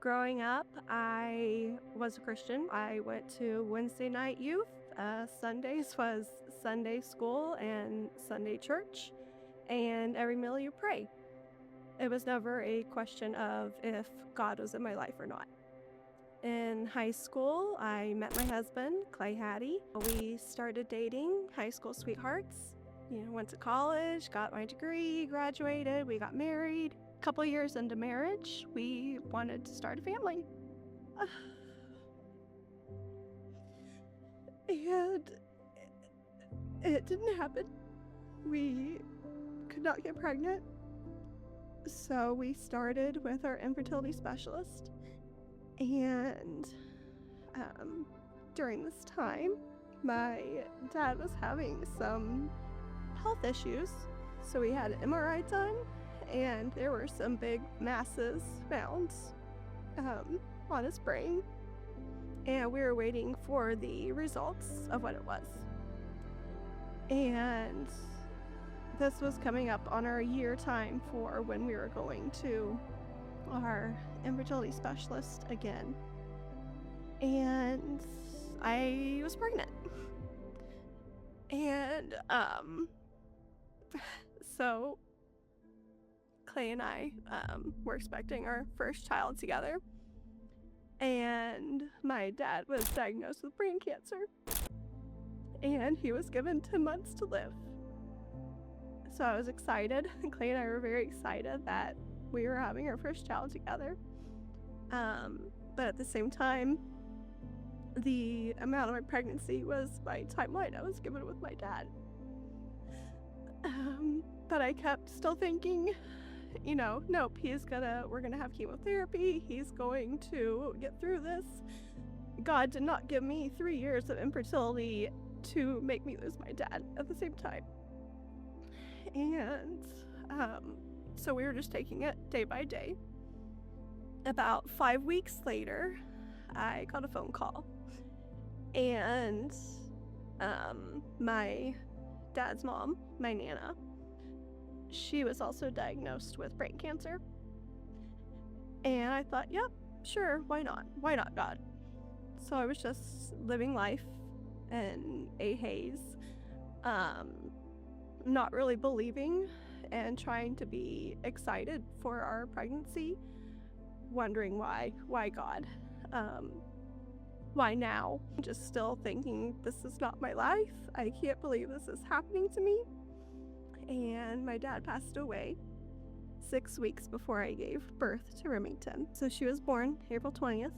Growing up, I was a Christian. I went to Wednesday night youth. Sundays was Sunday school and Sunday church, and every meal you pray. It was never a question of if God was in my life or not. In high school, I met my husband, Clay Hattie. We started dating, high school sweethearts. Went to college, got my degree, graduated, we got married. A couple years into marriage, we wanted to start a family. And it didn't happen. We could not get pregnant. So we started with our infertility specialist. And during this time, my dad was having some health issues. So we had an MRI done, and there were some big masses found on his brain. And we were waiting for the results of what it was. And this was coming up on our year time for when we were going to our infertility specialist again. And I was pregnant. And so Clay and I were expecting our first child together. And my dad was diagnosed with brain cancer. And he was given 10 months to live. So I was excited. Clay and I were very excited that we were having our first child together. But at the same time, the amount of my pregnancy was my timeline I was given with my dad. But I kept still thinking, nope, we're gonna have chemotherapy. He's going to get through this. God did not give me 3 years of infertility to make me lose my dad at the same time. And so we were just taking it day by day. About 5 weeks later, I got a phone call. And my dad's mom, my Nana, she was also diagnosed with brain cancer. And I thought, yep, sure, why not? Why not, God? So I was just living life in a haze, not really believing and trying to be excited for our pregnancy, wondering why God, why now? Just still thinking this is not my life. I can't believe this is happening to me. And my dad passed away 6 weeks before I gave birth to Remington. So she was born April 20th,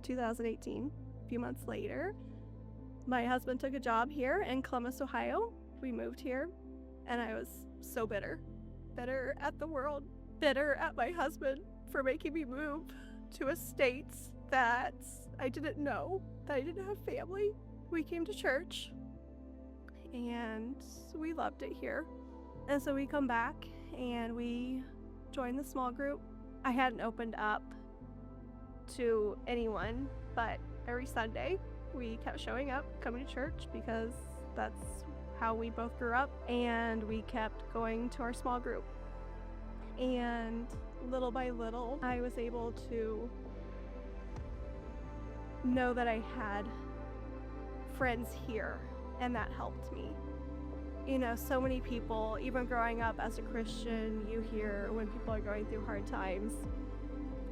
2018. A few months later, my husband took a job here in Columbus, Ohio. We moved here, and I was so bitter at the world, bitter at my husband for making me move to a state that I didn't know, that I didn't have family. We came to church, and we loved it here. And so we come back, and we joined the small group. I hadn't opened up to anyone, but every Sunday we kept showing up, coming to church, because that's how we both grew up, and we kept going to our small group. And little by little, I was able to know that I had friends here, and that helped me. So many people, even growing up as a Christian, you hear when people are going through hard times,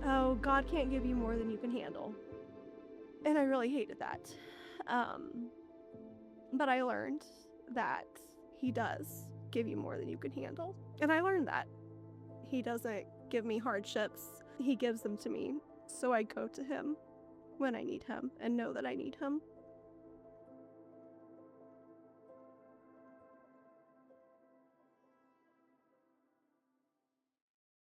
oh, God can't give you more than you can handle. And I really hated that. But I learned that He does give you more than you can handle. And I learned that He doesn't give me hardships. He gives them to me. So I go to Him when I need Him and know that I need Him.